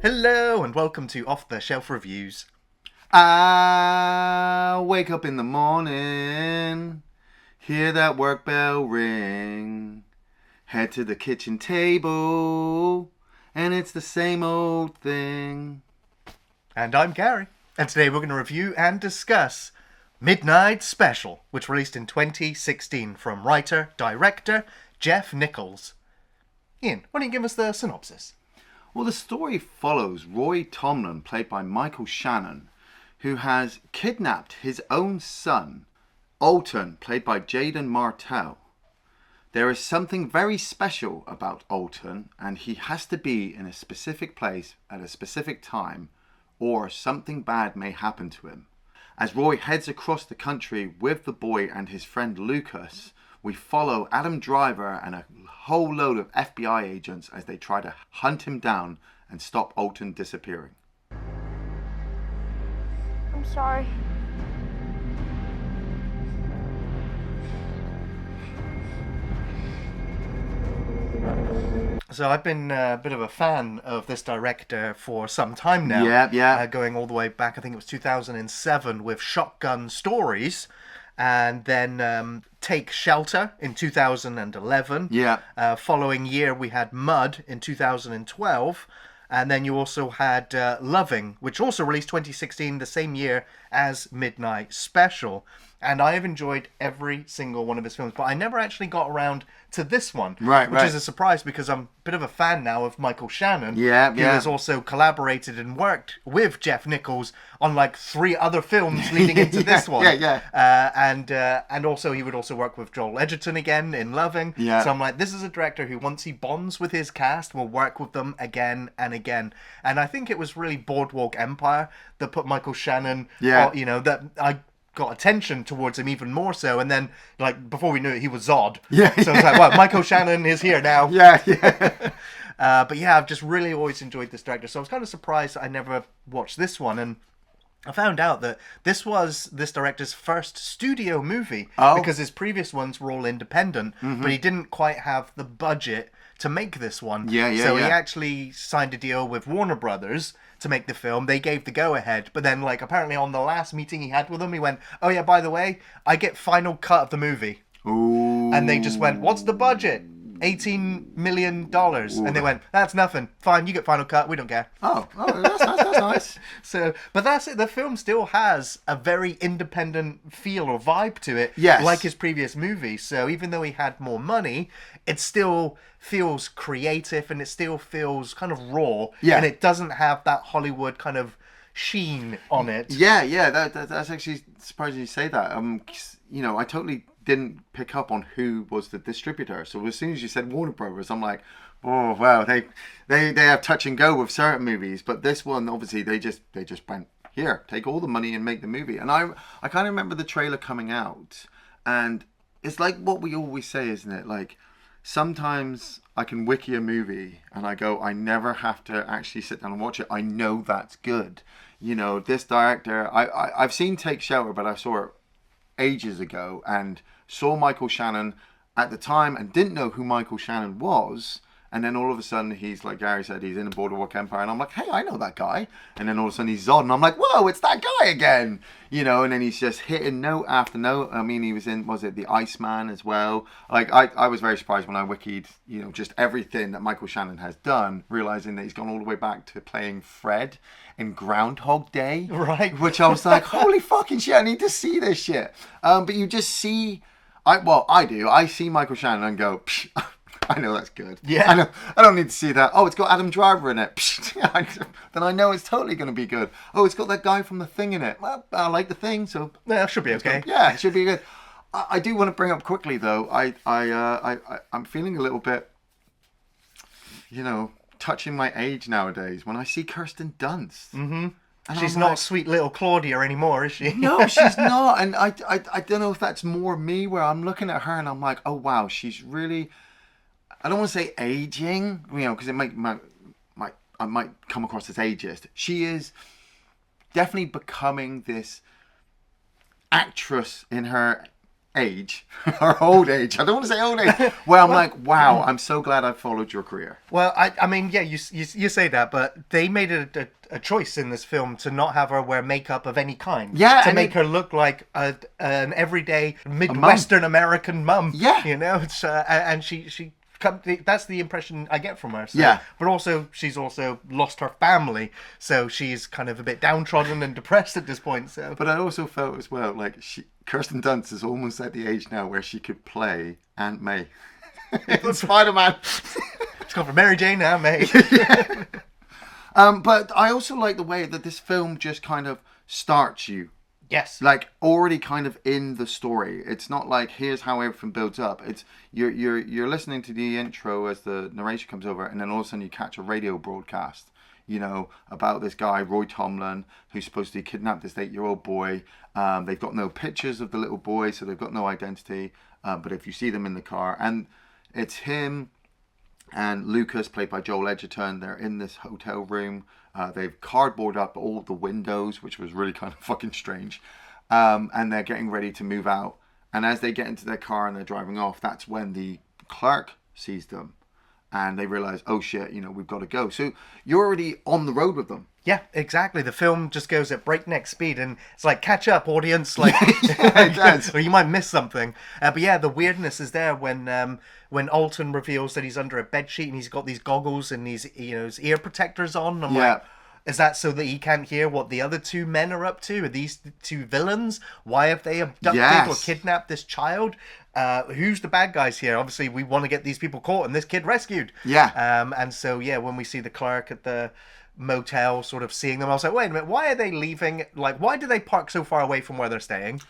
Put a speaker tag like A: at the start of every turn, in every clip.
A: Hello and welcome to Off the Shelf Reviews.
B: I wake up in the morning, hear that work bell ring, head to the kitchen table, and it's the same old thing.
A: And I'm Gary. And today we're going to review and discuss Midnight Special, which released in 2016 from writer-director Jeff Nichols. Ian, why don't you give us the synopsis?
B: Well, the story follows Roy Tomlin, played by Michael Shannon, who has kidnapped his own son, Alton, played by Jaden Martell. There is something very special about Alton, and he has to be in a specific place at a specific time, or something bad may happen to him. As Roy heads across the country with the boy and his friend Lucas, we follow Adam Driver and a whole load of FBI agents as they try to hunt him down and stop Alton disappearing.
C: I'm sorry.
A: So I've been a bit of a fan of this director for some time now.
B: Yeah.
A: Going all the way back, I think it was 2007 with Shotgun Stories. And then Take Shelter in 2011.
B: Yeah.
A: Following year, we had Mud in 2012. And then you also had Loving, which also released 2016, the same year as Midnight Special. And I have enjoyed every single one of his films, but I never actually got around to this one. Which is a surprise because I'm a bit of a fan now of Michael Shannon. Who has also collaborated and worked with Jeff Nichols on like 3 other films leading into this one. And also he would also work with Joel Edgerton again in Loving. So I'm like, this is a director who, once he bonds with his cast, will work with them again and again. And I think it was really Boardwalk Empire that put Michael Shannon, that I got attention towards him even more so, and then like before we knew it, he was Zod. So it's like, well, Michael Shannon is here now. But yeah, I've just really always enjoyed this director, so I was kind of surprised that I never watched this one, and I found out that this was this director's first studio movie because his previous ones were all independent, but he didn't quite have the budget to make this one. He actually signed a deal with Warner Brothers to make the film. They gave the go-ahead, but then like apparently on the last meeting he had with them, he went, oh yeah, by the way, I get final cut of the movie.
B: Ooh.
A: And they just went, what's the budget? $18 million.
B: Ooh.
A: And they went, that's nothing. Fine, you get final cut. We don't care.
B: That's nice.
A: So, but that's it. The film still has a very independent feel or vibe to it, like his previous movies. So even though he had more money, it still feels creative and it still feels kind of raw. And it doesn't have that Hollywood kind of sheen on it.
B: That's actually surprising you say that. I totally didn't pick up on who was the distributor. So as soon as you said Warner Brothers, I'm like, oh wow, they have touch and go with certain movies, but this one obviously they just went, here, take all the money and make the movie. And I kind of remember the trailer coming out, and it's like what we always say, isn't it? Like sometimes I can wiki a movie and I go, I never have to actually sit down and watch it. I know that's good. This director, I've seen Take Shelter, but I saw it ages ago and saw Michael Shannon at the time and didn't know who Michael Shannon was, and then all of a sudden he's, like Gary said, he's in the Boardwalk Empire, and I'm like, hey, I know that guy. And then all of a sudden he's Zod, and I'm like, whoa, it's that guy again, and then he's just hitting note after note. I mean, he was in, was it The Iceman as well? Like I was very surprised when I wikied just everything that Michael Shannon has done, realizing that he's gone all the way back to playing Fred in Groundhog Day,
A: right?
B: Which I was like, holy fucking shit, I need to see this shit. But you just see, I do. I see Michael Shannon and go, psh, I know that's good.
A: Yeah.
B: I don't need to see that. Oh, it's got Adam Driver in it. Psh, then I know it's totally going to be good. Oh, it's got that guy from The Thing in it. Well, I like The Thing, so
A: yeah, it should be okay.
B: It should be good. I do want to bring up quickly though. I'm feeling a little bit, touching my age nowadays when I see Kirsten Dunst.
A: Mm-hmm. And she's not sweet little Claudia anymore, is she?
B: No, she's not. And I don't know if that's more me, where I'm looking at her and I'm like, oh wow, she's really, I don't want to say aging, because it I might come across as ageist. She is definitely becoming this actress in her age, or old age. I don't want to say old age. Where I'm like, wow, I'm so glad I followed your career.
A: Well, I mean, yeah, you say that, but they made a choice in this film to not have her wear makeup of any kind.
B: Yeah,
A: to
B: and
A: make her look like an everyday
B: A
A: Midwestern American mum.
B: Yeah.
A: You know, it's, and she that's the impression I get from her. So,
B: Yeah.
A: But also, she's also lost her family, so she's kind of a bit downtrodden and depressed at this point. So,
B: But I also felt as well, like, Kirsten Dunst is almost at the age now where she could play Aunt May. Spider-Man.
A: it's gone from Mary Jane now, May.
B: But I also like the way that this film just kind of starts you.
A: Yes.
B: Like, already kind of in the story. It's not like, here's how everything builds up. It's you're listening to the intro as the narration comes over, and then all of a sudden you catch a radio broadcast, you know, about this guy, Roy Tomlin, who's supposed to kidnap this 8-year-old boy. They've got no pictures of the little boy, so they've got no identity. But if you see them in the car, and it's him and Lucas, played by Joel Edgerton, they're in this hotel room. They've cardboarded up all the windows, which was really kind of fucking strange. And they're getting ready to move out. And as they get into their car and they're driving off, that's when the clerk sees them. And they realize, oh shit, you know, we've got to go. So you're already on the road with them.
A: Yeah, exactly. The film just goes at breakneck speed, and it's like, catch up, audience. Like,
B: Yeah, it does.
A: or you might miss something. But yeah, the weirdness is there when Alton reveals that he's under a bedsheet and he's got these goggles and these, you know, his ear protectors on. I'm
B: Yeah.
A: like, is that so that he can't hear what the other two men are up to? Are these two villains? Why have they abducted
B: Yes.
A: or kidnapped this child? Who's the bad guys here? Obviously, we want to get these people caught and this kid rescued.
B: Yeah.
A: And so, yeah, when we see the clerk at the motel sort of seeing them, I was like, wait a minute, why are they leaving? Like, why do they park so far away from where they're staying?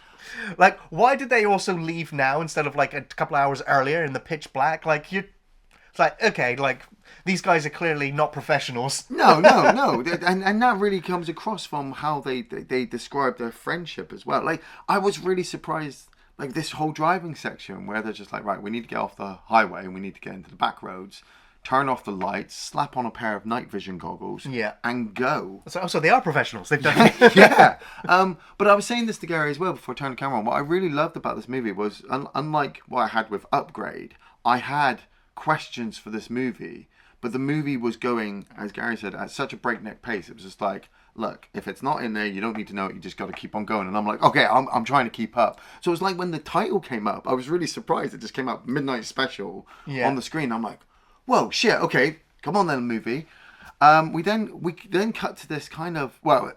A: Like, why did they also leave now instead of like a couple hours earlier in the pitch black? Like, it's like, okay, like, these guys are clearly not professionals.
B: No. And that really comes across from how they describe their friendship as well. Like, I was really surprised, like, this whole driving section where they're just like, right, we need to get off the highway and we need to get into the back roads, turn off the lights, slap on a pair of night vision goggles,
A: Yeah.
B: and go.
A: So they are professionals. They've done
B: Yeah. But I was saying this to Gary as well before I turned the camera on. What I really loved about this movie was, unlike what I had with Upgrade, I had questions for this movie, but the movie was going, as Gary said, at such a breakneck pace. It was just like, look, if it's not in there, you don't need to know it. You just got to keep on going. And I'm like, okay, I'm trying to keep up. So it was like when the title came up, I was really surprised. It just came up, Midnight Special, on the screen. I'm like, whoa, shit, okay, come on then, movie. We then cut to this kind of, well,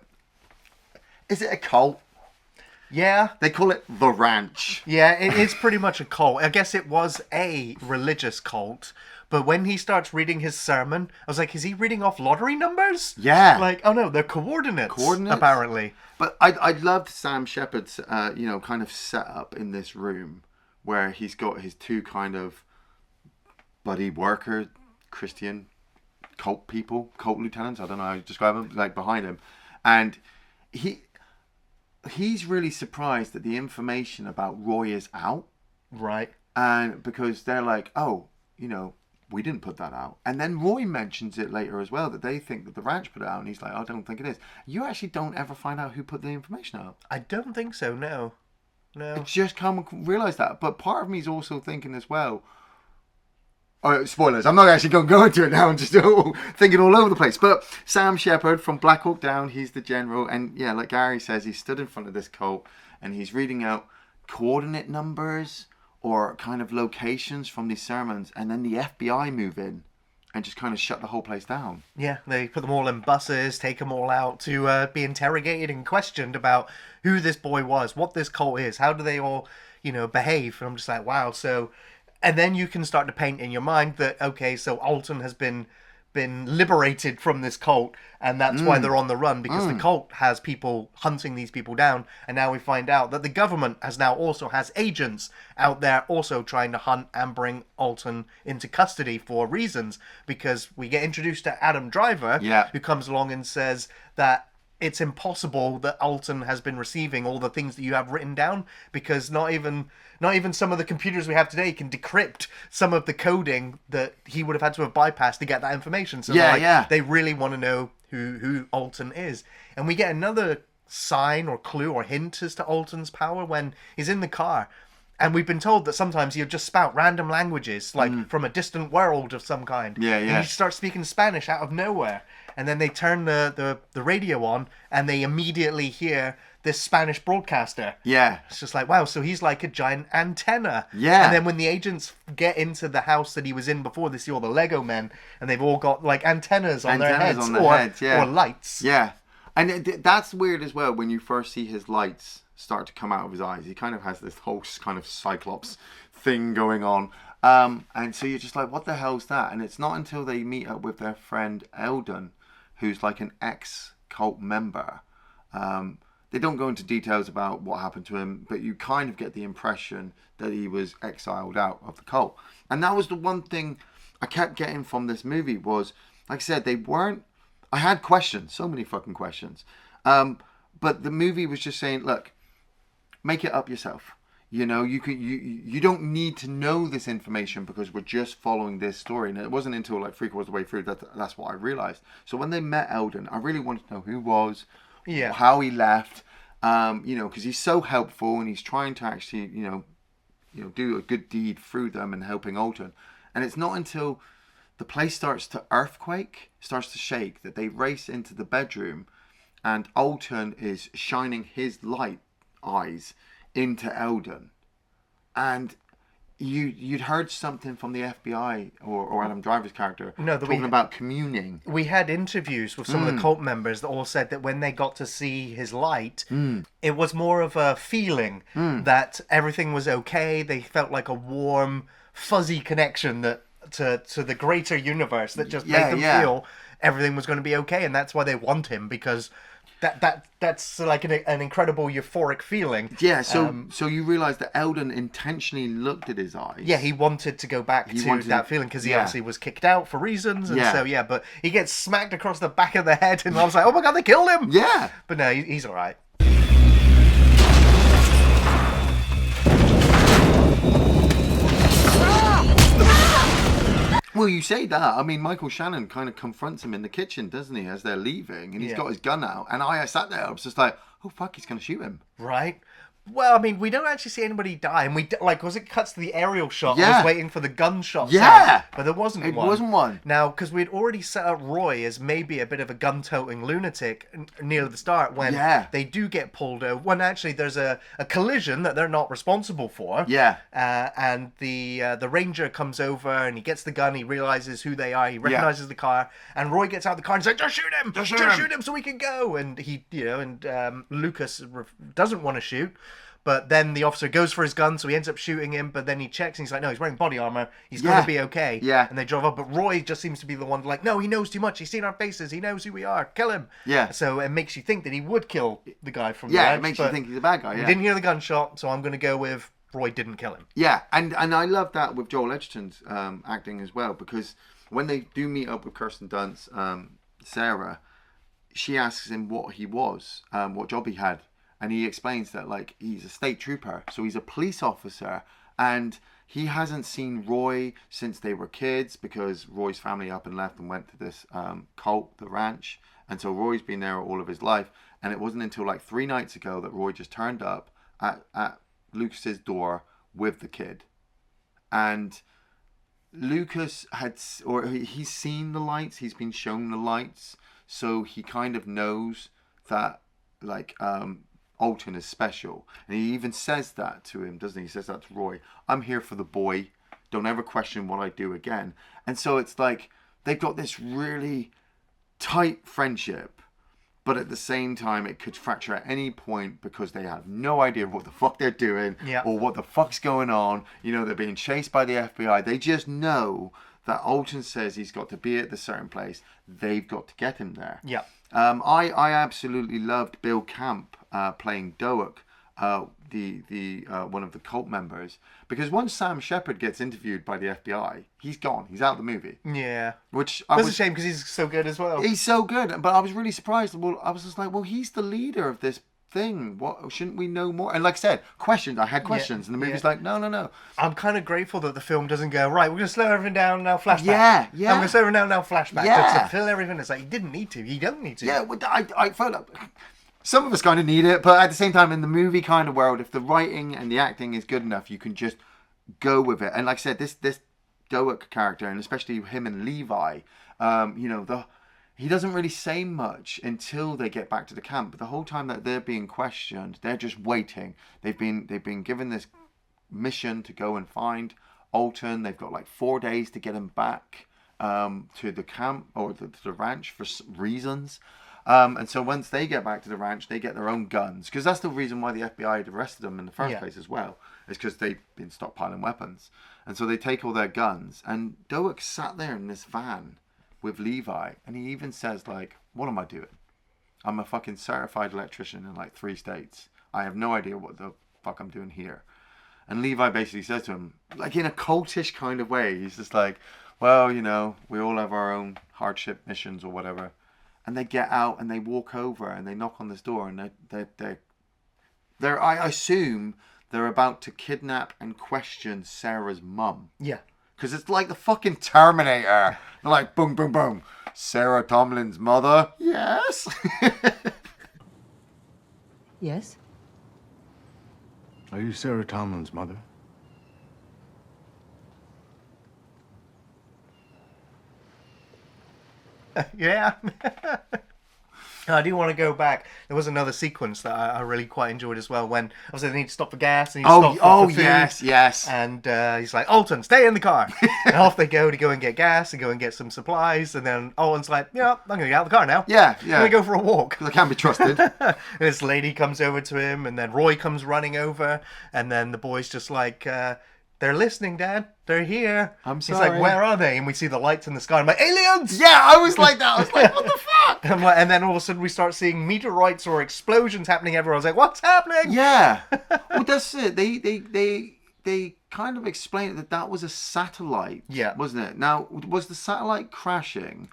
B: is it a cult?
A: Yeah.
B: They call it The Ranch.
A: Yeah, it is pretty much a cult. I guess it was a religious cult. But when he starts reading his sermon, I was like, is he reading off lottery numbers?
B: Yeah.
A: Like, oh no, they're coordinates.
B: Coordinates?
A: Apparently.
B: But I loved Sam Shepard's, kind of setup in this room where he's got his two kind of buddy worker, Christian cult people, cult lieutenants, I don't know how to describe them, like behind him. And he's really surprised that the information about Roy is out.
A: Right.
B: And because they're like, oh, you know, we didn't put that out. And then Roy mentions it later as well, that they think that the ranch put it out. And he's like, I don't think it is. You actually don't ever find out who put the information out.
A: I don't think so, no. No.
B: It's just come and realise that. But part of me is also thinking as well, spoilers, I'm not actually going to go into it now. I'm just thinking all over the place. But Sam Shepard from Black Hawk Down, he's the general. And yeah, like Gary says, he stood in front of this cult and he's reading out coordinate numbers or kind of locations from these sermons. And then the FBI move in and just kind of shut the whole place down.
A: Yeah, they put them all in buses, take them all out to be interrogated and questioned about who this boy was, what this cult is, how do they all, behave. And I'm just like, wow, so... And then you can start to paint in your mind that, okay, so Alton has been liberated from this cult, and that's why they're on the run, because the cult has people hunting these people down, and now we find out that the government has agents out there also trying to hunt and bring Alton into custody for reasons, because we get introduced to Adam Driver, who comes along and says that it's impossible that Alton has been receiving all the things that you have written down, because not even some of the computers we have today can decrypt some of the coding that he would have had to have bypassed to get that information. So they really want to know who Alton is. And we get another sign or clue or hint as to Alton's power when he's in the car And we've been told that sometimes he'll just spout random languages, like from a distant world of some kind.
B: Yeah,
A: And
B: yeah.
A: he starts speaking Spanish out of nowhere. And then they turn the radio on, and they immediately hear this Spanish broadcaster.
B: Yeah.
A: It's just like, wow, so he's like a giant antenna.
B: Yeah.
A: And then when the agents get into the house that he was in before, they see all the Lego men, and they've all got like antennas on their heads, or lights.
B: Yeah. And that's weird as well when you first see his lights start to come out of his eyes. He kind of has this whole kind of Cyclops thing going on. And so you're just like, what the hell's that? And it's not until they meet up with their friend Eldon, who's like an ex-cult member. They don't go into details about what happened to him, but you kind of get the impression that he was exiled out of the cult. And that was the one thing I kept getting from this movie was, like I said, they weren't... I had questions, so many fucking questions. But the movie was just saying, look, make it up yourself. You know, you don't need to know this information because we're just following this story. And it wasn't until like 3/4 of the way through that's what I realized. So when they met Eldon, I really wanted to know who was, how he left, you know, because he's so helpful and he's trying to actually, you know, do a good deed through them and helping Alton. And it's not until the place starts to starts to shake, that they race into the bedroom, and Alton is shining his light eyes into Eldon. And you'd heard something from the FBI or Adam Driver's character talking about communing.
A: We had interviews with some of the cult members that all said that when they got to see his light, it was more of a feeling that everything was okay. They felt like a warm, fuzzy connection that to the greater universe that just made them feel everything was going to be okay, and that's why they want him, because that's like an incredible euphoric feeling.
B: Yeah, so you realise that Eldon intentionally looked at his eyes.
A: Yeah, he wanted to go back to that feeling because he obviously was kicked out for reasons, and but he gets smacked across the back of the head, and I was like, oh my god, they killed him!
B: Yeah!
A: But no, he's alright.
B: Well, you say that. I mean, Michael Shannon kind of confronts him in the kitchen, doesn't he, as they're leaving, and he's got his gun out. And I sat there, I was just like, oh, fuck, he's going to shoot him.
A: Right. Well, I mean, we don't actually see anybody die, and was it cuts to the aerial shot? I was waiting for the gunshot.
B: Yeah,
A: but there wasn't one.
B: It wasn't one.
A: Now, because we'd already set up Roy as maybe a bit of a gun-toting lunatic near the start when they do get pulled over. When actually there's a collision that they're not responsible for.
B: Yeah.
A: And the ranger comes over and he gets the gun. He realizes who they are. He recognizes the car, and Roy gets out of the car and he's like, "Just shoot him! Just shoot him so we can go!" And he, Lucas doesn't want to shoot. But then the officer goes for his gun, so he ends up shooting him. But then he checks, and he's like, no, he's wearing body armor. He's going to be okay.
B: Yeah.
A: And they drove up. But Roy just seems to be the one like, no, he knows too much. He's seen our faces. He knows who we are. Kill him.
B: Yeah.
A: So it makes you think that he would kill the guy from the
B: ranch, it makes you think he's a bad guy,
A: We didn't hear the gunshot, so I'm going to go with Roy didn't kill him.
B: Yeah, and I love that with Joel Edgerton's acting as well, because when they do meet up with Kirsten Dunst, Sarah, she asks him what he was, what job he had. And he explains that, like, he's a state trooper, so he's a police officer, and he hasn't seen Roy since they were kids, because Roy's family up and left and went to this cult, the ranch, and so Roy's been there all of his life, and it wasn't until like 3 nights ago that Roy just turned up at Lucas's door with the kid. And Lucas he's seen the lights, he's been shown the lights, so he kind of knows that, like, Alton is special, and he even says that to him, doesn't he? He says that to Roy. I'm here for the boy. Don't ever question what I do again. And so it's like they've got this really tight friendship, but at the same time it could fracture at any point because they have no idea what the fuck they're doing or what the fuck's going on. You know, they're being chased by the FBI. They just know that Alton says he's got to be at the certain place. They've got to get him there.
A: Yeah.
B: I absolutely loved Bill Camp playing Doak, the one of the cult members, because once Sam Shepard gets interviewed by the FBI, he's gone. He's out of the movie.
A: Yeah.
B: Which
A: was a shame because he's so good as well.
B: He's so good, but I was really surprised. Well, I was just like, well, he's the leader of this thing. What shouldn't we know more? And like I said, questions. I had questions, and the movie's like, no.
A: I'm kind of grateful that the film doesn't go right. We're gonna slow everything down now. Flashback.
B: Yeah.
A: I'm gonna slow everything down now. Flashback.
B: Yeah.
A: To fill everything. It's like you didn't need to. You don't need to.
B: Yeah. I felt like Some of us kind of need it, but at the same time, in the movie kind of world, if the writing and the acting is good enough, you can just go with it. And like I said, this Doak character, and especially him and Levi, he doesn't really say much until they get back to the camp. But the whole time that they're being questioned, they're just waiting. They've been given this mission to go and find Alton. They've got like 4 days to get him back to the camp or to the ranch for reasons. And so once they get back to the ranch, they get their own guns. Because that's the reason why the FBI had arrested them in the first place as well. Is because they've been stockpiling weapons. And so they take all their guns. And Doak sat there in this van with Levi. And he even says, like, what am I doing? I'm a fucking certified electrician in like 3 states. I have no idea what the fuck I'm doing here. And Levi basically says to him, like in a cultish kind of way, he's just like, well, we all have our own hardship missions or whatever. And they get out and they walk over and they knock on this door and they're I assume they're about to kidnap and question Sarah's mum.
A: Yeah.
B: Because it's like the fucking Terminator. They're like, boom, boom, boom. Sarah Tomlin's mother? Yes.
C: Yes?
D: Are you Sarah Tomlin's mother?
A: Yeah. I do want to go back. There was another sequence that I really quite enjoyed as well when obviously they need to stop for gas. They need to stop for food.
B: yes.
A: And he's like, Alton, stay in the car. And off they go to go and get gas and go and get some supplies. And then Alton's like, I'm going to get out of the car now.
B: Yeah.
A: I'm going to go for a walk.
B: Because I can't be trusted.
A: And this lady comes over to him, and then Roy comes running over, and then the boy's just like, they're listening, Dad. They're here.
B: I'm
A: He's
B: sorry.
A: like, where are they? And we see the lights in the sky. I'm like, aliens!
B: Yeah, I was like that. I was like, what the fuck?
A: And then all of a sudden we start seeing meteorites or explosions happening everywhere. I was like, what's happening?
B: Yeah. Well, that's it. They kind of explained that was a satellite.
A: Yeah.
B: Wasn't it? Now, was the satellite crashing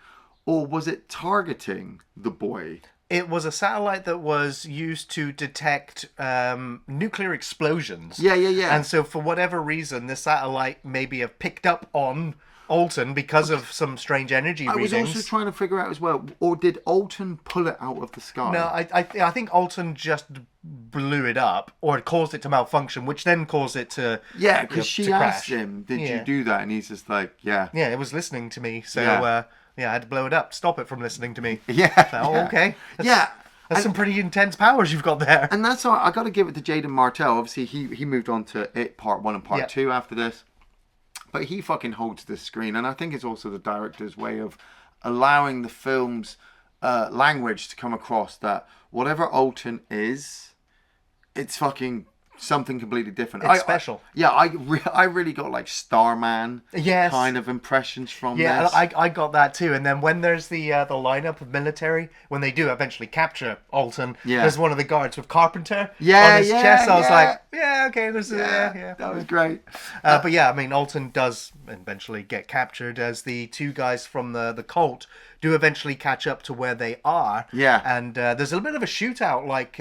B: or was it targeting the boy?
A: It was a satellite that was used to detect nuclear explosions.
B: Yeah.
A: And so for whatever reason, the satellite maybe have picked up on Alton because of some strange energy readings.
B: I was also trying to figure out as well, or did Alton pull it out of the sky?
A: No, I think Alton just blew it up, or it caused it to malfunction, which then caused it to
B: because she
A: to
B: asked
A: crash.
B: him, "Did you do that?" And he's just like, "Yeah."
A: Yeah, it was listening to me, so
B: Yeah.
A: I had to blow it up, stop it from listening to me.
B: Yeah.
A: So, okay.
B: Yeah.
A: That's some pretty intense powers you've got there.
B: And that's all. I got to give it to Jaden Martell. Obviously, he moved on to It Part 1 and Part 2 after this. But he fucking holds this screen. And I think it's also the director's way of allowing the film's language to come across that whatever Alton is, it's fucking something completely different.
A: It's special.
B: I really got like Starman kind of impressions from this.
A: Yeah, I got that too. And then when there's the lineup of military, when they do eventually capture Alton, there's one of the guards with Carpenter on his chest. I was like, okay,
B: that was great.
A: But yeah, I mean, Alton does eventually get captured as the 2 guys from the cult do eventually catch up to where they are.
B: Yeah.
A: And there's a little bit of a shootout, like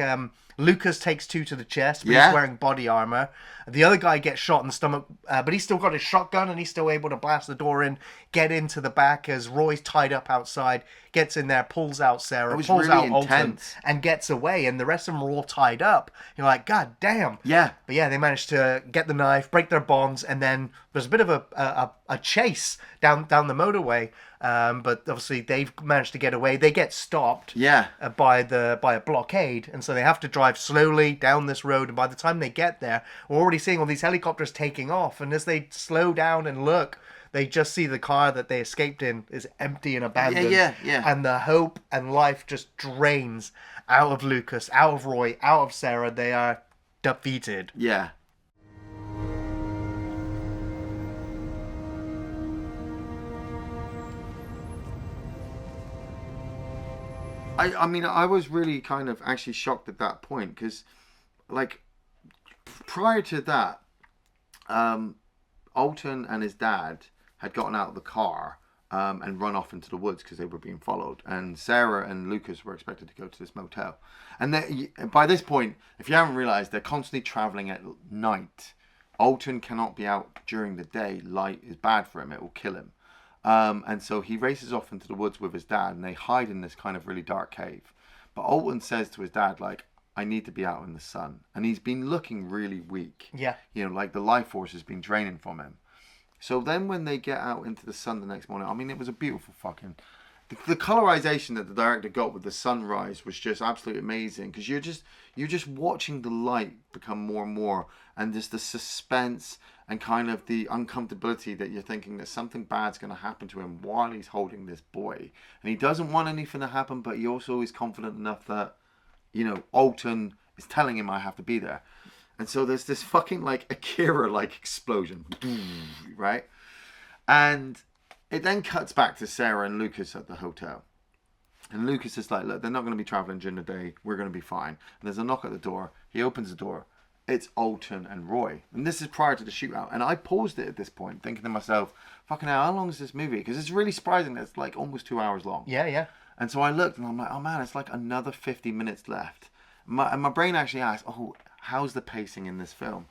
A: Lucas takes 2 to the chest, but he's wearing body armor. The other guy gets shot in the stomach, but he's still got his shotgun and he's still able to blast the door in, get into the back as Roy's tied up outside, gets in there, pulls out Sarah, pulls
B: really
A: out
B: intense.
A: Alton, and gets away. And the rest of them are all tied up. You're like, God damn.
B: Yeah.
A: But yeah, they managed to get the knife, break their bonds, and then there's a bit of a chase down the motorway. But obviously they've managed to get away. They get stopped by a blockade, and so they have to drive slowly down this road. And by the time they get there, we're already seeing all these helicopters taking off. And as they slow down and look, they just see the car that they escaped in is empty and abandoned.
B: Yeah.
A: And the hope and life just drains out of Lucas, out of Roy, out of Sarah. They are defeated.
B: Yeah. I mean, I was really kind of actually shocked at that point because, like, prior to that, Alton and his dad had gotten out of the car and run off into the woods because they were being followed. And Sarah and Lucas were expected to go to this motel. And by this point, if you haven't realised, they're constantly travelling at night. Alton cannot be out during the day. Light is bad for him. It will kill him. And so he races off into the woods with his dad, and they hide in this kind of really dark cave. But Alton says to his dad, like, I need to be out in the sun. And he's been looking really weak.
A: Yeah.
B: You know, like the life force has been draining from him. So then when they get out into the sun the next morning, I mean, it was a beautiful fucking... The colorization that the director got with the sunrise was just absolutely amazing, because you're just watching the light become more and more, and just the suspense and kind of the uncomfortability that you're thinking that something bad's going to happen to him while he's holding this boy. And he doesn't want anything to happen, but he also is confident enough that, you know, Alton is telling him I have to be there. And so there's this fucking like Akira-like explosion, right? And it then cuts back to Sarah and Lucas at the hotel. And Lucas is like, look, they're not going to be traveling during the day. We're going to be fine. And there's a knock at the door. He opens the door. It's Alton and Roy. And this is prior to the shootout. And I paused it at this point, thinking to myself, fucking hell, how long is this movie? Because it's really surprising that it's like almost 2 hours long.
A: Yeah, yeah.
B: And so I looked and I'm like, oh man, it's like another 50 minutes left. And my brain actually asked, oh, how's the pacing in this film?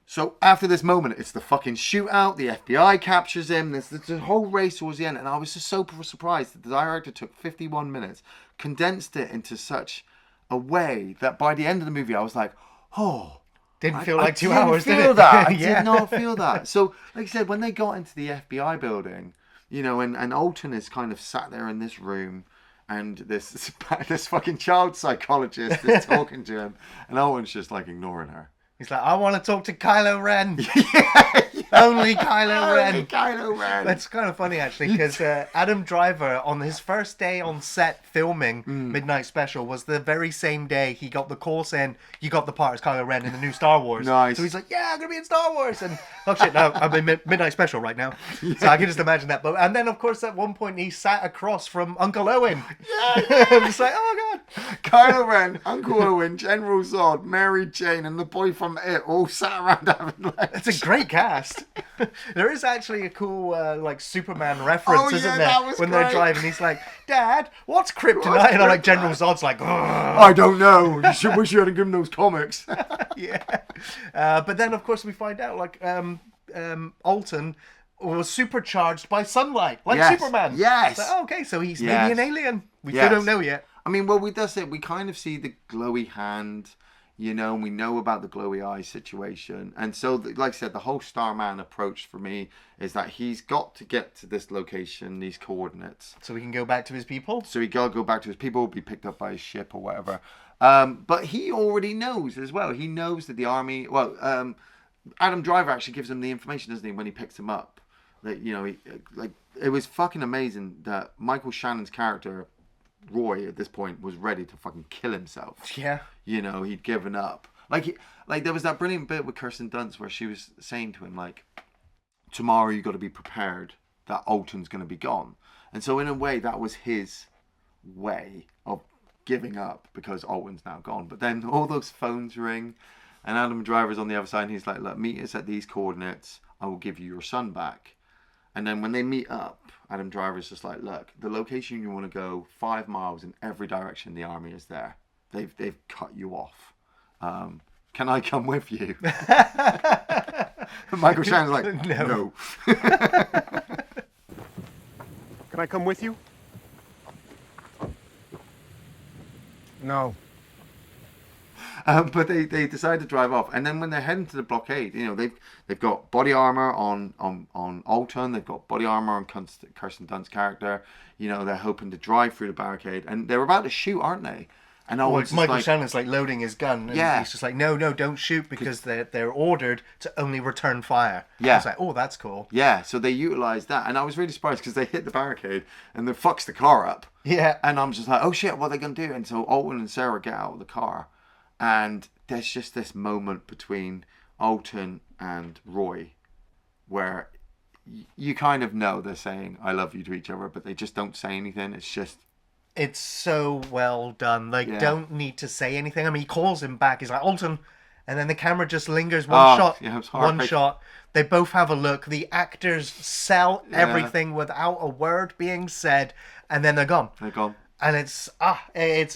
B: So after this moment, it's the fucking shootout. The FBI captures him. There's the whole race towards the end. And I was just so surprised that the director took 51 minutes, condensed it into such a way that by the end of the movie, I was like, oh.
A: Didn't feel like 2 hours, did it?
B: I didn't feel that. I
A: Yeah.
B: did not feel that. So, like I said, when they got into the FBI building, you know, and Alton is kind of sat there in this room, and this fucking child psychologist is talking to him, and Alton's just like ignoring her.
A: He's like, I want to talk to Kylo Ren.
B: yeah.
A: Only Kylo Ren.
B: Only Kylo Ren.
A: That's kind of funny, actually, because Adam Driver, on his first day on set filming Midnight Special, was the very same day he got the call saying, you got the part as Kylo Ren in the new Star Wars.
B: Nice.
A: So he's like, yeah, I'm going to be in Star Wars. And, oh shit, no, I'm in Midnight Special right now. Yeah. So I can just imagine that. But And then, of course, at one point, he sat across from Uncle Owen.
B: Yeah.
A: It's like, oh, God.
B: Kylo Ren, Uncle Owen, General Zod, Mary Jane, and the boy from It all sat around having lunch.
A: It's a great cast. There is actually a cool like Superman reference, isn't there?
B: That was
A: when
B: great.
A: they're driving, he's like, Dad, what's kryptonite? And I'm like, General Zod's like,
B: I don't know. You should wish you hadn't given those comics.
A: yeah. But then, of course, we find out like Alton was supercharged by sunlight, like
B: Yes.
A: Superman.
B: Yes.
A: So, oh, okay, so he's
B: Yes.
A: maybe an alien. We
B: Yes.
A: still don't know yet.
B: I mean, well, we does it. We kind of see the glowy hand, you know, and we know about the glowy eye situation. And so, like I said, the whole Starman approach for me is that he's got to get to this location, these coordinates.
A: So we can go back to his people.
B: So he got to go back to his people, be picked up by his ship or whatever. But he already knows as well. He knows that the army... Well, Adam Driver actually gives him the information, doesn't he, when he picks him up. That, you know, it was fucking amazing that Michael Shannon's character... Roy at this point was ready to fucking kill himself.
A: Yeah.
B: You know, he'd given up. Like there was that brilliant bit with Kirsten Dunst where she was saying to him, like, tomorrow you got to be prepared that Alton's going to be gone. And so in a way that was his way of giving up because Alton's now gone. But then all those phones ring and Adam Driver's on the other side and he's like, look, meet us at these coordinates. I will give you your son back. And then when they meet up, Adam Driver's just like, look, the location you want to go 5 miles in every direction, the army is there. They've cut you off. Can I come with you? Michael Shannon's like, no.
C: Can I come with you?
D: No.
B: But they decide to drive off, and then when they're heading to the blockade, you know, they've got body armor on Alton, they've got body armor on Kirsten Dunst's character. You know, they're hoping to drive through the barricade, and they're about to shoot, aren't they? And
A: Michael Shannon's like loading his gun, and
B: Yeah.
A: he's just like, no, don't shoot because they're ordered to only return fire.
B: Yeah.
A: I was like, oh, that's cool.
B: Yeah, so they utilized that, and I was really surprised because they hit the barricade and they fucks the car up.
A: Yeah.
B: And I'm just like, oh shit, what are they gonna do? And so Alton and Sarah get out of the car. And there's just this moment between Alton and Roy where you kind of know they're saying I love you to each other, but they just don't say anything.
A: It's so well done. Like,
B: Yeah.
A: don't need to say anything. I mean, he calls him back. He's like, Alton. And then the camera just lingers one shot.
B: Yeah, it's
A: one
B: heartbreaking.
A: shot. They both have a look. The actors sell everything without a word being said. And then they're gone.
B: They're gone.
A: And it's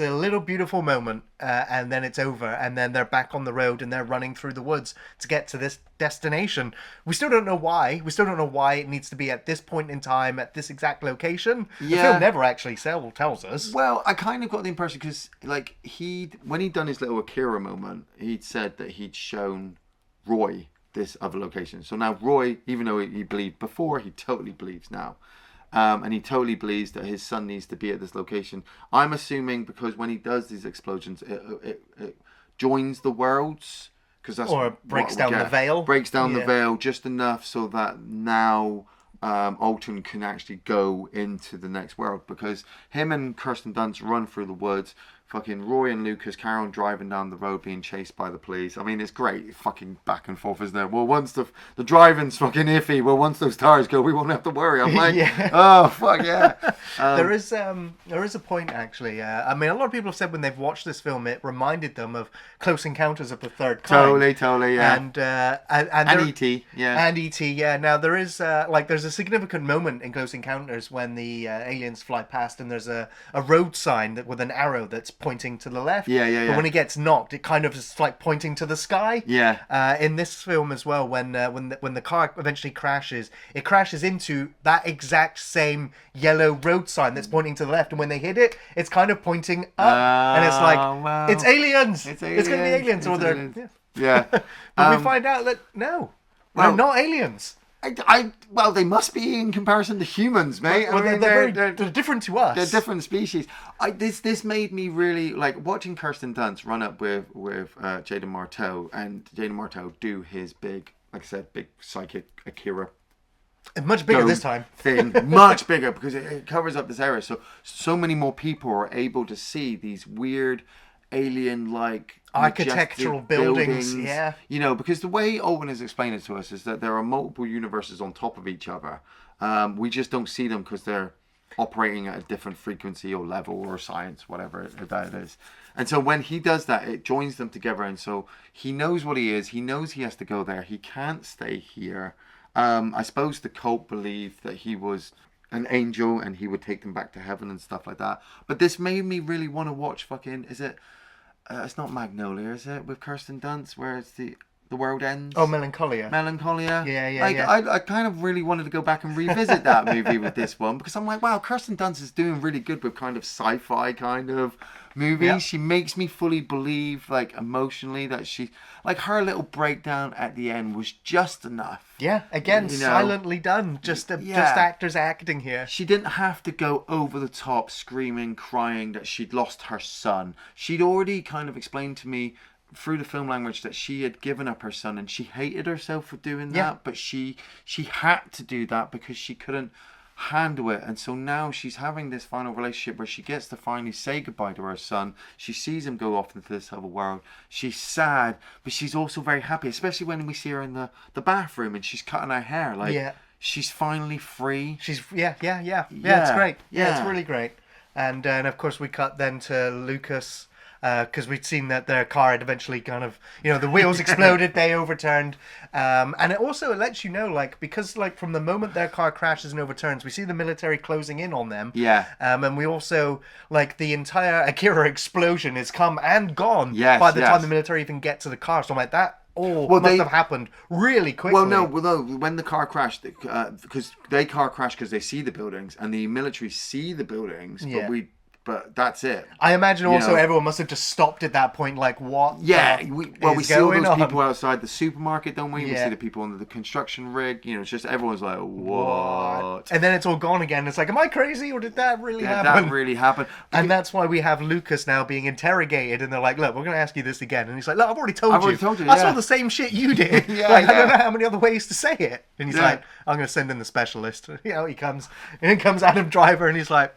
A: a little beautiful moment, and then it's over, and then they're back on the road and they're running through the woods to get to this destination. We still don't know why. We still don't know why it needs to be at this point in time at this exact location. The
B: Yeah.
A: film never actually tells us.
B: Well, I kind of got the impression because, like, when he'd done his little Akira moment, he'd said that he'd shown Roy this other location. So now Roy, even though he believed before, he totally believes now. And he totally believes that his son needs to be at this location. I'm assuming because when he does these explosions, it joins the worlds. Cause that's
A: Or it breaks down the veil.
B: Breaks down the
A: Yeah.
B: veil just enough so that now Alton can actually go into the next world. Because him and Kirsten Dunst run through the woods. Fucking Roy and Lucas carry on driving down the road being chased by the police. I mean, it's great fucking back and forth, isn't it? Well, once the driving's fucking iffy, well, once those tires go, we won't have to worry. I'm like,
A: Yeah.
B: oh, fuck yeah.
A: There is a point actually. I mean, a lot of people have said when they've watched this film, it reminded them of Close Encounters of the Third Kind.
B: Totally, yeah.
A: And
B: And E.T., yeah.
A: And E.T., yeah. Now there is there's a significant moment in Close Encounters when the aliens fly past, and there's a road sign with an arrow that's pointing to the left.
B: Yeah.
A: But when it gets knocked, it kind of is like pointing to the sky.
B: Yeah.
A: In this film as well, when the car eventually crashes, it crashes into that exact same yellow road sign that's pointing to the left, and when they hit it, it's kind of pointing up, and it's like
B: wow.
A: it's aliens.
B: It's
A: It's going to be aliens, or
B: It's
A: they're.
B: aliens.
A: Yeah.
B: Yeah.
A: But we find out that no,
B: well,
A: they're not aliens.
B: Well, they must be in comparison to humans, mate.
A: Well,
B: I mean,
A: they're different to us.
B: they're different species. This made me really like watching Kirsten Dunst run up with Jaden Martell and Jaden Martell do his big, like I said, big psychic Akira
A: Much bigger
B: dome
A: this time.
B: thing, much bigger because it covers up this area. So many more people are able to see these weird alien-like
A: Architectural
B: majestic
A: buildings, yeah.
B: You know, because the way Owen has explained it to us is that there are multiple universes on top of each other. We just don't see them because they're operating at a different frequency or level or science, whatever that is. And so when he does that, it joins them together. And so he knows what he is. He knows he has to go there. He can't stay here. I suppose the cult believed that he was an angel and he would take them back to heaven and stuff like that. But this made me really want to watch fucking, is it, it's not Magnolia, is it, with Kirsten Dunst, where it's the world ends?
A: Oh, Melancholia.
B: Melancholia.
A: Yeah,
B: like,
A: yeah.
B: I kind of really wanted to go back and revisit that movie with this one because I'm like, wow, Kirsten Dunst is doing really good with kind of sci-fi kind of movies.
A: Yeah.
B: She makes me fully believe, like, emotionally that she, like, her little breakdown at the end was just enough.
A: Yeah, again,
B: You know?
A: silently done. Just actors acting here.
B: She didn't have to go over the top, screaming, crying that she'd lost her son. She'd already kind of explained to me through the film language that she had given up her son and she hated herself for doing that,
A: Yeah.
B: but she had to do that because she couldn't handle it. And so now she's having this final relationship where she gets to finally say goodbye to her son. She sees him go off into this other world. She's sad, but she's also very happy, especially when we see her in the bathroom and she's cutting her hair. Like,
A: Yeah.
B: she's finally free.
A: She's yeah, it's great. Yeah, it's
B: Yeah.
A: really great. And of course we cut then to Lucas because we'd seen that their car had eventually kind of, the wheels exploded, they overturned, and it also lets you know, like, because like from the moment their car crashes and overturns, we see the military closing in on them.
B: Yeah.
A: And we also, like, the entire Akira explosion is come and gone
B: Yes,
A: by the
B: yes.
A: time the military even get to the car. So I'm like, that all
B: Well,
A: must have happened really quickly.
B: Well, no, when the car crashed, because they car crashed because they see the buildings, and the military see the buildings,
A: Yeah.
B: but that's it.
A: I imagine also
B: know.
A: everyone must have just stopped at that point, like, what?
B: Yeah,
A: the
B: we
A: is
B: see all
A: going
B: those
A: on?
B: people outside the supermarket, don't we? We
A: Yeah.
B: see the people under the construction rig. It's just everyone's like, what?
A: And then it's all gone again. It's like, am I crazy or did that really
B: Did
A: happen?
B: that really happen?
A: And that's why we have Lucas now being interrogated, and they're like, look, we're going to ask you this again. And he's like, look, I've already told you. I saw
B: yeah.
A: the same shit you did.
B: Yeah,
A: like, I don't
B: yeah.
A: know how many other ways to say it. And he's
B: Yeah.
A: like, I'm going to send in the specialist. He comes, and in comes Adam Driver, and he's like,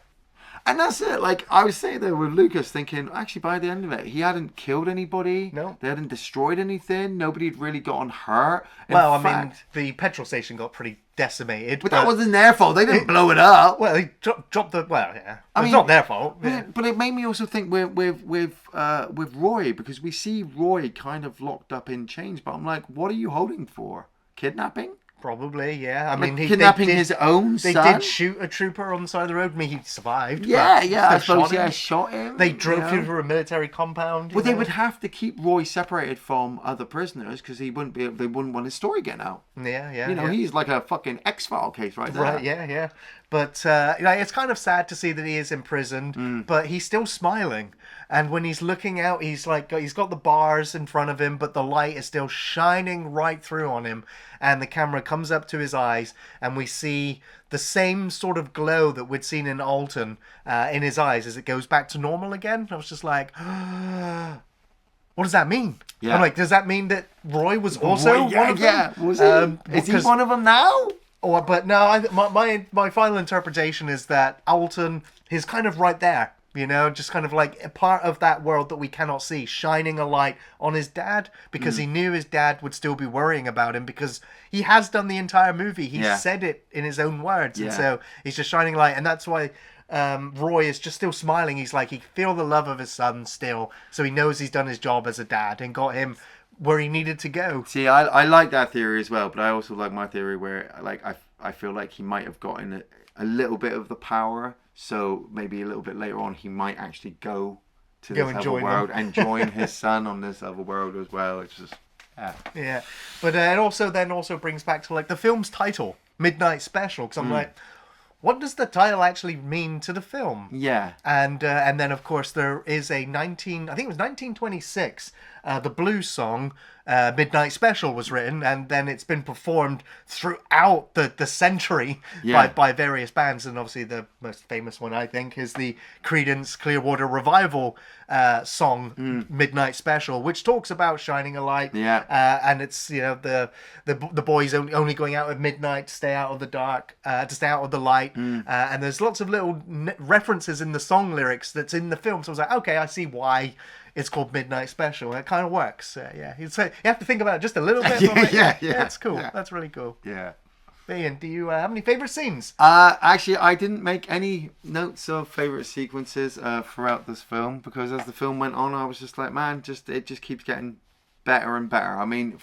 B: And that's it. Like, I was sitting there with Lucas thinking, actually, by the end of it, he hadn't killed anybody.
A: No.
B: They hadn't destroyed anything. Nobody had really gotten hurt.
A: well,
B: In
A: I mean,
B: fact,
A: the petrol station got pretty decimated.
B: but that wasn't their fault. They didn't blow it up.
A: Well, they dropped the... Well, yeah.
B: I
A: It's
B: mean,
A: not their fault.
B: But,
A: Yeah.
B: but it made me also think with Roy, because we see Roy kind of locked up in chains. But I'm like, what are you holding for? Kidnapping?
A: Probably, yeah. I mean,
B: Kidnapping his own
A: They
B: son?
A: did shoot a trooper on the side of the road. I mean, he survived.
B: Yeah,
A: but
B: yeah, I
A: still
B: suppose,
A: shot him.
B: shot him.
A: They drove
B: you know.
A: through a military compound.
B: Well, they would have to keep Roy separated from other prisoners because they wouldn't want his story getting out.
A: Yeah, yeah.
B: You know,
A: yeah.
B: he's like a fucking X-File case right there.
A: Right, yeah. But it's kind of sad to see that he is imprisoned, but he's still smiling. And when he's looking out, he's got the bars in front of him, but the light is still shining right through on him. And the camera comes up to his eyes, and we see the same sort of glow that we'd seen in Alton in his eyes as it goes back to normal again. I was just like, what does that mean?
B: Yeah.
A: I'm like, does that mean that Roy was also one of them?
B: Yeah, was he? Is he one of them now?
A: But no, my final interpretation is that Alton is kind of right there, just kind of like a part of that world that we cannot see, shining a light on his dad because he knew his dad would still be worrying about him because he has done the entire movie. He said it in his own words, and so he's just shining light, and that's why Roy is just still smiling. He's like, he feel the love of his son still, so he knows he's done his job as a dad and got him where he needed to go.
B: See, I like that theory as well, but I also like my theory where like I feel like he might have gotten a little bit of the power, so maybe a little bit later on he might actually go to this other world and join his son on this other world as well. It's just
A: yeah. But it also brings back to like the film's title, Midnight Special, because I'm like, what does the title actually mean to the film?
B: Yeah.
A: And then of course there is I think it was 1926, the blues song Midnight Special was written, and then it's been performed throughout the century by various bands, and obviously the most famous one I think is the Creedence Clearwater Revival song Midnight Special, which talks about shining a light, and it's the boys only going out at midnight to stay out of the dark, to stay out of the light, and there's lots of little references in the song lyrics that's in the film, so I was like, okay, I see why it's called Midnight Special. It kind of works. You have to think about it just a little bit.
B: Yeah,
A: that's cool.
B: Yeah.
A: That's really cool.
B: Yeah.
A: Ian, do you have any favourite scenes?
B: Actually, I didn't make any notes of favourite sequences throughout this film because as the film went on, I was just like, man, it just keeps getting better and better. I mean,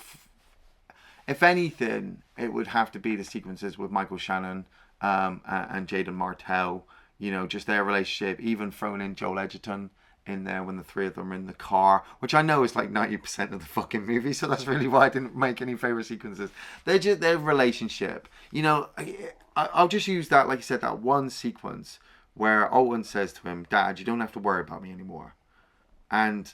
B: if anything, it would have to be the sequences with Michael Shannon and Jaden Martell. Just their relationship, even throwing in Joel Edgerton in there when the three of them are in the car, which I know is like 90% of the fucking movie, so that's really why I didn't make any favourite sequences. They're just their relationship. I'll just use that, like you said, that one sequence where Alton says to him, "Dad, you don't have to worry about me anymore." And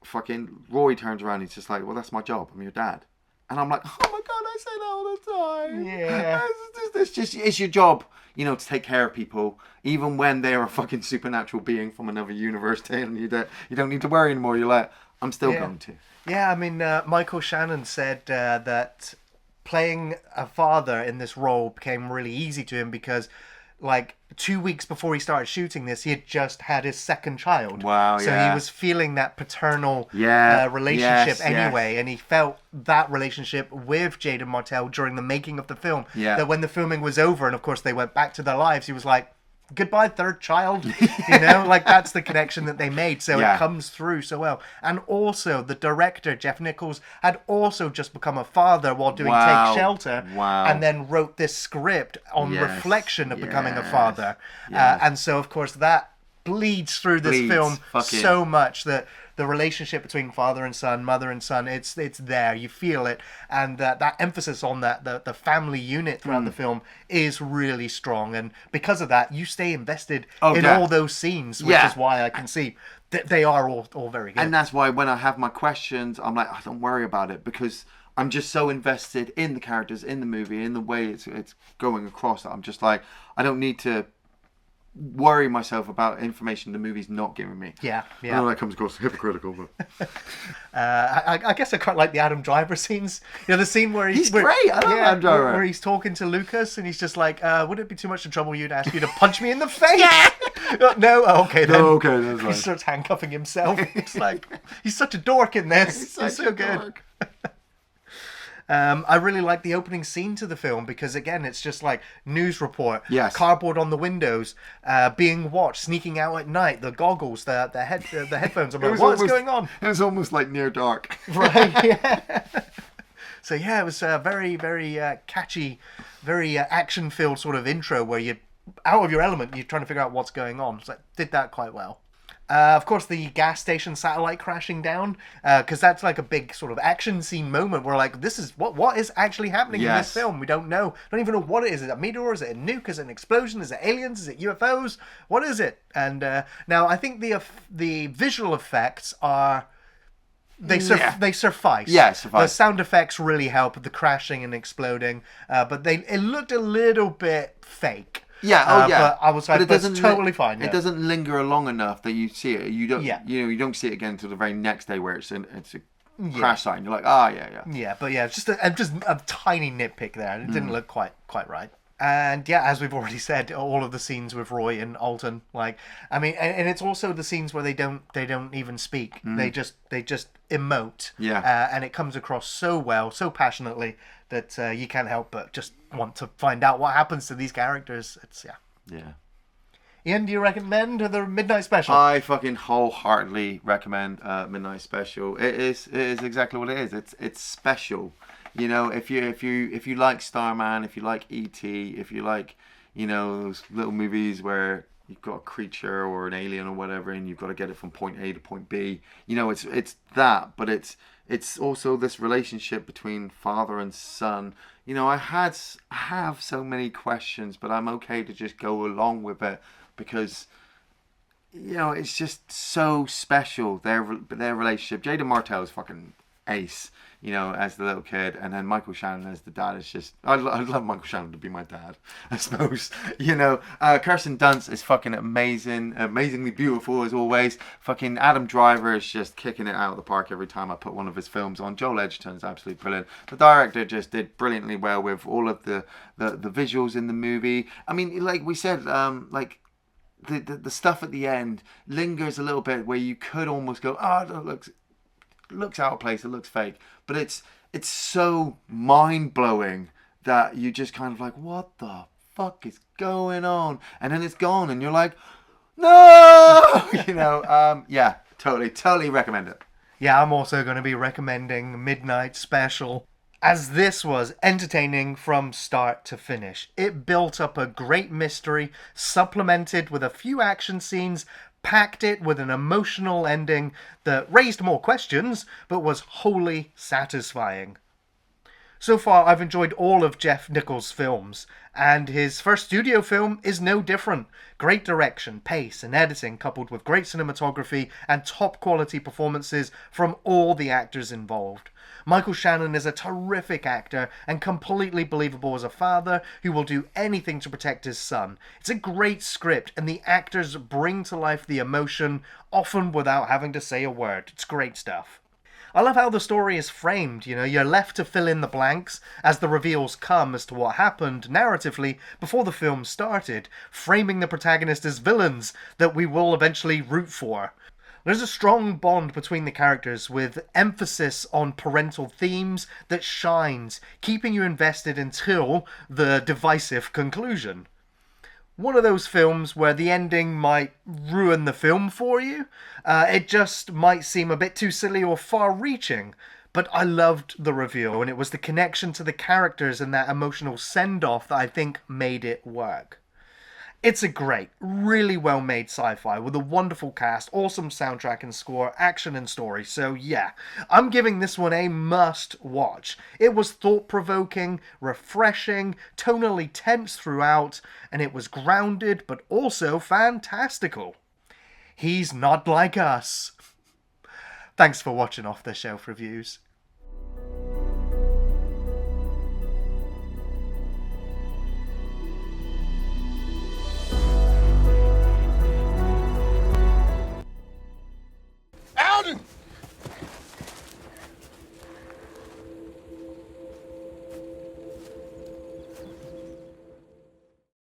B: fucking Roy turns around and he's just like, "Well, that's my job. I'm your dad." And I'm like, oh my God, I say that all the time.
A: Yeah.
B: It's your job, to take care of people, even when they are a fucking supernatural being from another universe telling you that you don't need to worry anymore. You're like, I'm still going to.
A: Yeah, I mean, Michael Shannon said that playing a father in this role became really easy to him because, like, 2 weeks before he started shooting this, he had just had his second child.
B: Wow,
A: so
B: yeah.
A: he was feeling that paternal relationship anyway, and he felt that relationship with Jaden Martell during the making of the film.
B: Yeah.
A: That when the filming was over, and of course they went back to their lives, he was like, goodbye, third child. Like that's the connection that they made. So it comes through so well. And also the director, Jeff Nichols, had also just become a father while doing Take Shelter.
B: Wow.
A: And then wrote this script on reflection of becoming a father.
B: Yes.
A: And so, of course, that bleeds through this film so much that the relationship between father and son, mother and son, it's there. You feel it. And that emphasis on the family unit throughout the film is really strong. And because of that, you stay invested in all those scenes, which is why I can see that they are all very good.
B: And that's why when I have my questions, I'm like, don't worry about it because I'm just so invested in the characters, in the movie, in the way it's going across that I'm just like, I don't need to worry myself about information the movie's not giving me.
A: Yeah.
B: I know that comes across hypocritical, but
A: I guess I quite like the Adam Driver scenes. The scene where
B: he's great. I love Adam Driver.
A: Where he's talking to Lucas and he's just like, "Would it be too much trouble to ask you to punch me in the face?" No. Okay, then.
B: No, okay, that's
A: He
B: fine.
A: starts handcuffing himself. It's like he's such a dork in this. He's so good.
B: Dork.
A: I really like the opening scene to the film because again it's just like news report, cardboard on the windows, being watched, sneaking out at night, the goggles, the headphones. I'm like, what's going on?
B: It was almost like Near Dark.
A: Right, yeah. So yeah, it was a very, very catchy, very action-filled sort of intro where you're out of your element. You're trying to figure out what's going on. So did that quite well. Of course, the gas station satellite crashing down, because that's like a big sort of action scene moment where like, this is what is actually happening in this
B: Yes.
A: film. We don't know. Don't even know what it is. Is it a meteor? Is it a nuke? Is it an explosion? Is it aliens? Is it UFOs? What is it? And now I think the visual effects are... They suffice.
B: Yeah, suffice.
A: The sound effects really help the crashing and exploding, but it looked a little bit fake.
B: Yeah,
A: But I was like,
B: it
A: that's totally fine.
B: It
A: Yeah.
B: doesn't linger long enough that you see it. You don't.
A: Yeah.
B: You don't see it again until the very next day where it's a crash site. And you're like, yeah.
A: Yeah, but yeah, just a tiny nitpick there, and it didn't look quite right. And yeah, as we've already said, all of the scenes with Roy and Alton, like, I mean, and it's also the scenes where they don't even speak. They just emote.
B: Yeah.
A: And it comes across so well, so passionately that you can't help but just want to find out what happens to these characters. It's
B: Yeah.
A: Ian, do you recommend the Midnight Special?
B: I fucking wholeheartedly recommend Midnight Special. It is exactly what it is. It's special. You know, if you like Starman, if you like E.T., if you like, you know, those little movies where you've got a creature or an alien or whatever, and you've got to get it from point A to point B. You know, it's that, but it's also this relationship between father and son. You know, I have so many questions, but I'm okay to just go along with it because, you know, it's just so special. Their relationship. Jaden Martell is fucking ace, you know, as the little kid, and then Michael Shannon as the dad is just... I'd love Michael Shannon to be my dad, I suppose. You know, Kirsten Dunst is fucking amazingly beautiful as always. Fucking Adam Driver is just kicking it out of the park every time I put one of his films on. Joel Edgerton is absolutely brilliant. The director just did brilliantly well with all of the visuals in the movie. I mean, like we said, like... The stuff at the end lingers a little bit where you could almost go, oh, that looks out of place, it looks fake, but it's so mind-blowing that you just kind of like, what the fuck is going on? And then it's gone and you're like, no. You know, yeah, totally recommend it.
A: Yeah, I'm also going to be recommending Midnight Special, as this was entertaining from start to finish. It built up a great mystery, supplemented with a few action scenes, packed it with an emotional ending that raised more questions, but was wholly satisfying. So far, I've enjoyed all of Jeff Nichols' films, and his first studio film is no different. Great direction, pace, and editing, coupled with great cinematography and top-quality performances from all the actors involved. Michael Shannon is a terrific actor and completely believable as a father who will do anything to protect his son. It's a great script, and the actors bring to life the emotion, often without having to say a word. It's great stuff. I love how the story is framed. You know, you're left to fill in the blanks as the reveals come as to what happened narratively before the film started, framing the protagonist as villains that we will eventually root for. There's a strong bond between the characters with emphasis on parental themes that shines, keeping you invested until the divisive conclusion. One of those films where the ending might ruin the film for you. It just might seem a bit too silly or far-reaching. But I loved the reveal, and it was the connection to the characters and that emotional send-off that I think made it work. It's a great, really well-made sci-fi with a wonderful cast, awesome soundtrack and score, action and story. So yeah, I'm giving this one a must-watch. It was thought-provoking, refreshing, tonally tense throughout, and it was grounded but also fantastical. He's not like us. Thanks for watching Off the Shelf Reviews.